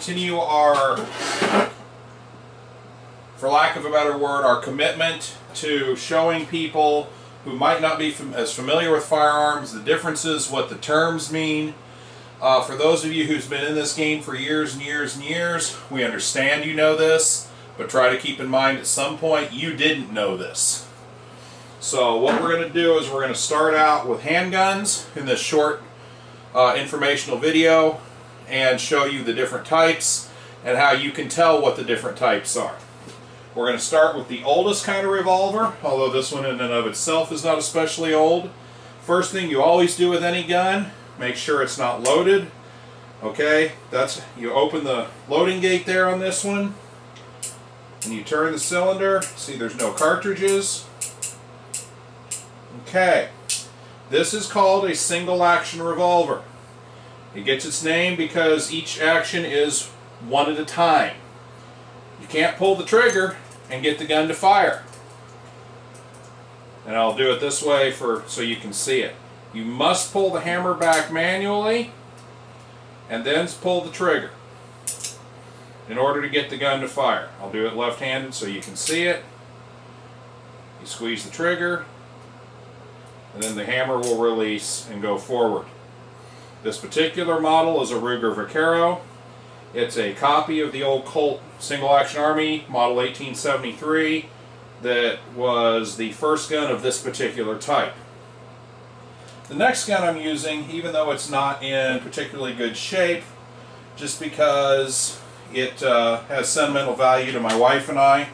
continue our, for lack of a better word, our commitment to showing people who might not be as familiar with firearms the differences, what the terms mean. For those of you who's been in this game for years and years and years, we understand you know this, but try to keep in mind at some point you didn't know this. So what we're going to do is we're going to start out with handguns in this short informational video and show you the different types and how you can tell what the different types are. We're going to start with the oldest kind of revolver, although this one in and of itself is not especially old. First thing you always do with any gun, make sure it's not loaded. Okay, you open the loading gate there on this one, and you turn the cylinder. See, there's no cartridges. Okay, this is called a single action revolver. It gets its name because each action is one at a time. You can't pull the trigger and get the gun to fire. And I'll do it this way so you can see it. You must pull the hammer back manually and then pull the trigger in order to get the gun to fire. I'll do it left-handed so you can see it. You squeeze the trigger and then the hammer will release and go forward. This particular model is a Ruger Vaquero. It's a copy of the old Colt Single Action Army Model 1873 that was the first gun of this particular type. The next gun I'm using, even though it's not in particularly good shape, just because it has sentimental value to my wife and I,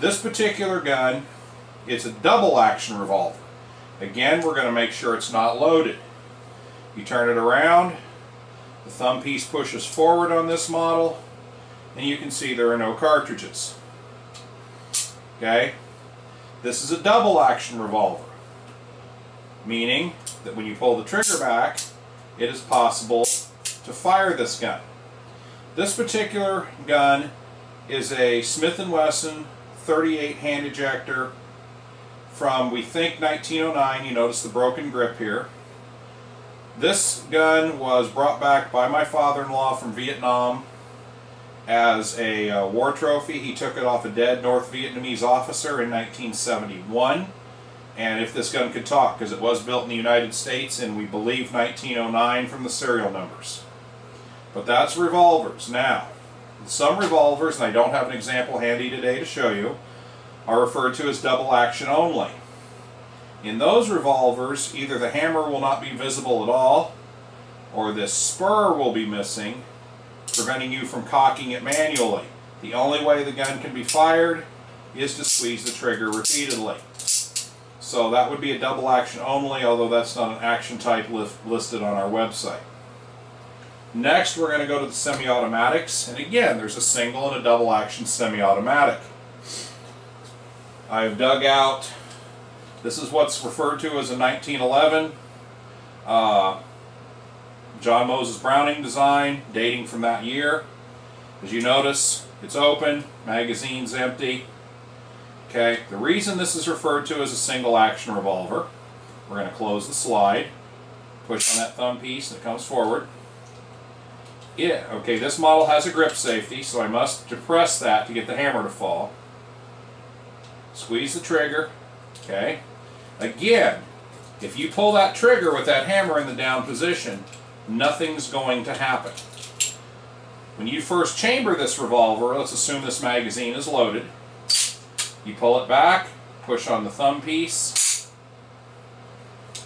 this particular gun, it's a double action revolver. Again, we're going to make sure it's not loaded. You turn it around, the thumb piece pushes forward on this model, and you can see there are no cartridges. Okay? This is a double action revolver, meaning that when you pull the trigger back, it is possible to fire this gun. This particular gun is a Smith & Wesson 38 hand ejector from, we think, 1909. You notice the broken grip here. This gun was brought back by my father-in-law from Vietnam as a war trophy. He took it off a dead North Vietnamese officer in 1971. And if this gun could talk, because it was built in the United States in, we believe, 1909 from the serial numbers. But that's revolvers. Now, some revolvers, and I don't have an example handy today to show you, are referred to as double action only. In those revolvers, either the hammer will not be visible at all, or this spur will be missing, preventing you from cocking it manually. The only way the gun can be fired is to squeeze the trigger repeatedly. So that would be a double action only, although that's not an action type listed on our website. Next, we're going to go to the semi-automatics, and again, there's a single and a double action semi-automatic. I've dug out, this is what's referred to as a 1911 John Moses Browning design, dating from that year. As you notice, it's open, magazine's empty. Okay, the reason this is referred to as a single action revolver, we're going to close the slide, push on that thumb piece and it comes forward. Yeah, okay, this model has a grip safety, so I must depress that to get the hammer to fall. Squeeze the trigger, okay. Again, if you pull that trigger with that hammer in the down position, nothing's going to happen. When you first chamber this revolver, let's assume this magazine is loaded, you pull it back, push on the thumb piece.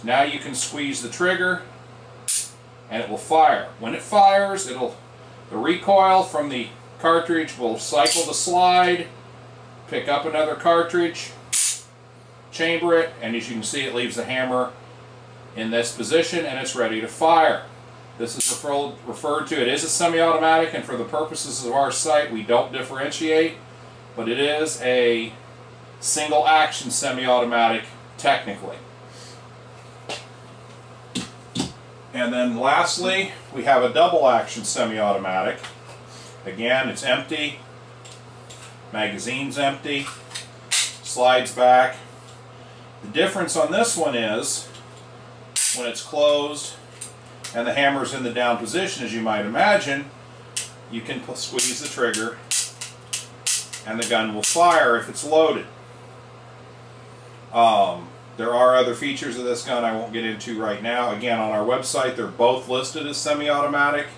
Now you can squeeze the trigger and it will fire. When it fires, the recoil from the cartridge will cycle the slide, pick up another cartridge, chamber it, and as you can see, it leaves the hammer in this position and it's ready to fire. This is referred to, it is a semi-automatic, and for the purposes of our site, we don't differentiate, but it is a single action semi-automatic technically. And then lastly, we have a double action semi-automatic. Again, it's empty, magazine's empty, slides back. The difference on this one is when it's closed and the hammer's in the down position, as you might imagine, you can squeeze the trigger and the gun will fire if it's loaded. There are other features of this gun I won't get into right now. Again, on our website they're both listed as semi-automatic,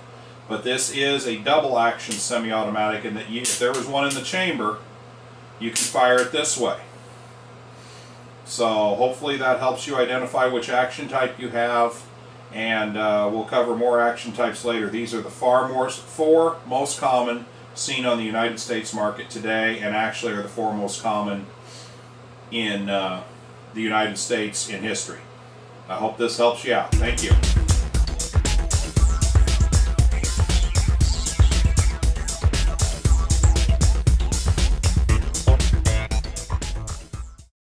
but this is a double action semi-automatic in that if there was one in the chamber, you can fire it this way. So hopefully that helps you identify which action type you have, and we'll cover more action types later. These are the four most common seen on the United States market today, and actually are the four most common in the United States in history. I hope this helps you out. Thank you.